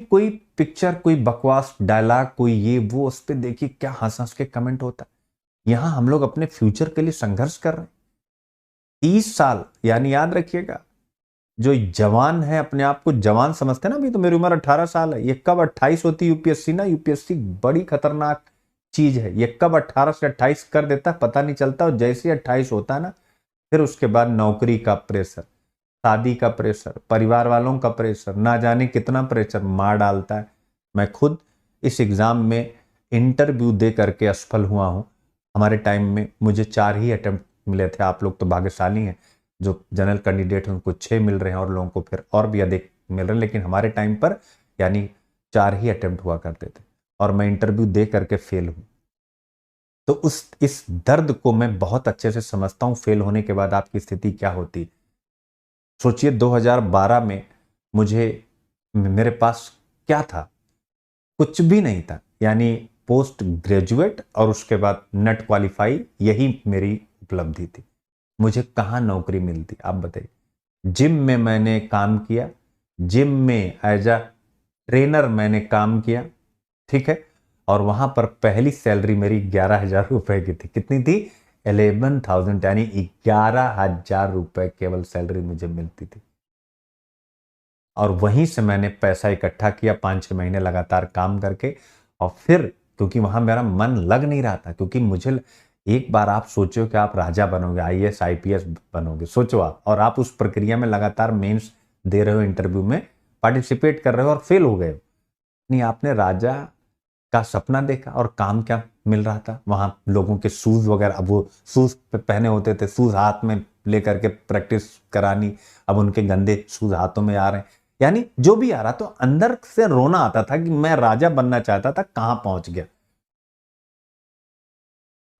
कोई पिक्चर, कोई बकवास डायलॉग, कोई ये वो, उस पर देखिए क्या हंस हंस के कमेंट होता है। यहां हम लोग अपने फ्यूचर के लिए संघर्ष कर रहे हैं। 30 साल, यानी याद रखिएगा, जो जवान है, अपने आप को जवान समझते हैं ना, अभी तो मेरी उम्र 18 साल है, ये कब 28 होती यूपीएससी ना, यूपीएससी बड़ी खतरनाक चीज है। ये कब 18 से 28 कर देता पता नहीं चलता, और जैसे ही 28 होता है ना, फिर उसके बाद नौकरी का प्रेशर, शादी का प्रेशर, परिवार वालों का प्रेशर, ना जाने कितना प्रेशर मार डालता है। मैं खुद इस एग्जाम में इंटरव्यू दे करके असफल हुआ हूं। हमारे टाइम में मुझे 4 ही अटेम्प्ट मिले थे। आप लोग तो भाग्यशाली हैं, जो जनरल कैंडिडेट हैं उनको 6 मिल रहे हैं, और लोगों को फिर और भी अधिक मिल रहे हैं। लेकिन हमारे टाइम पर यानी 4 ही अटेम्प्ट हुआ करते थे, और मैं इंटरव्यू दे करके फेल हूं। तो इस दर्द को मैं बहुत अच्छे से समझता हूं, फेल होने के बाद आपकी स्थिति क्या होती। सोचिए 2012 में मेरे पास क्या था? कुछ भी नहीं था। यानी पोस्ट ग्रेजुएट और उसके बाद नेट क्वालिफाई, यही मेरी उपलब्धि थी। मुझे कहाँ नौकरी मिलती, आप बताइए। जिम में मैंने काम किया, जिम में एज अ ट्रेनर मैंने काम किया, ठीक है। और वहां पर पहली सैलरी मेरी 11,000 रुपए की थी। कितनी थी? 11,000, यानी 11,000 रुपए केवल सैलरी मुझे मिलती थी। और वहीं से मैंने पैसा इकट्ठा किया 5-6 महीने लगातार काम करके। और फिर क्योंकि वहां मेरा मन लग नहीं रहा था, क्योंकि मुझे एक बार आप सोचो कि आप राजा बनोगे, आईएएस आईपीएस बनोगे, सोचो आप, और आप उस प्रक्रिया में लगातार मेंस दे रहे हो, इंटरव्यू में पार्टिसिपेट कर रहे हो और फेल हो गए हो। नहीं, आपने राजा का सपना देखा, और काम क्या मिल रहा था वहां? लोगों के शूज वगैरह, अब वो शूज पहने होते थे, शूज हाथ में लेकर के प्रैक्टिस करानी, अब उनके गंदे शूज हाथों में आ रहे हैं। यानी जो भी आ रहा, तो अंदर से रोना आता था कि मैं राजा बनना चाहता था, कहां पहुंच गया।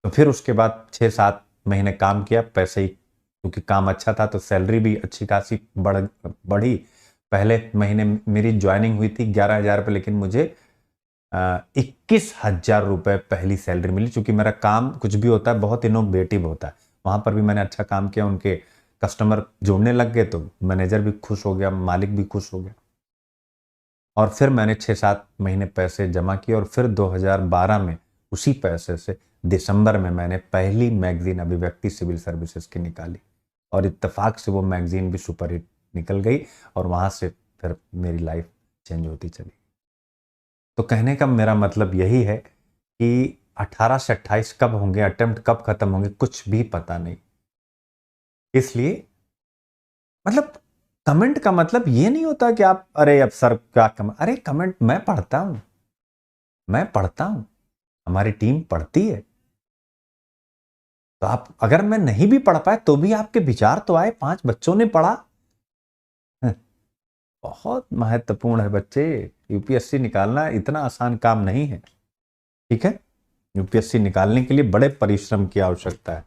तो फिर उसके बाद 6-7 महीने काम किया, पैसे ही, क्योंकि काम अच्छा था तो सैलरी भी अच्छी खासी बढ़ी। पहले महीने मेरी ज्वाइनिंग हुई थी 11,000 रुपये, लेकिन मुझे 21,000 रुपये पहली सैलरी मिली। चूंकि मेरा काम कुछ भी होता है बहुत इनोवेटिव होता है, वहां पर भी मैंने अच्छा काम किया, उनके कस्टमर जोड़ने लग गए, तो मैनेजर भी खुश हो गया, मालिक भी खुश हो गया। और फिर मैंने 6-7 महीने पैसे जमा किए, और फिर 2012 में उसी पैसे से दिसंबर में मैंने पहली मैगजीन अभिव्यक्ति सिविल सर्विसेज की निकाली, और इत्तेफाक से वो मैगजीन भी सुपरहिट निकल गई, और वहां से फिर मेरी लाइफ चेंज होती चली। तो कहने का मेरा मतलब यही है कि 18 से 28 कब होंगे, अटेम्प्ट कब खत्म होंगे, कुछ भी पता नहीं। इसलिए मतलब कमेंट का मतलब ये नहीं होता कि आप, अरे अब सर क्या कमेंट, अरे कमेंट मैं पढ़ता हूं, मैं पढ़ता हूं, हमारी टीम पढ़ती है। तो आप, अगर मैं नहीं भी पढ़ पाए तो भी आपके विचार तो आए, 5 बच्चों ने पढ़ा। बहुत महत्वपूर्ण है बच्चे। यूपीएससी निकालना इतना आसान काम नहीं है, ठीक है। यूपीएससी निकालने के लिए बड़े परिश्रम की आवश्यकता है।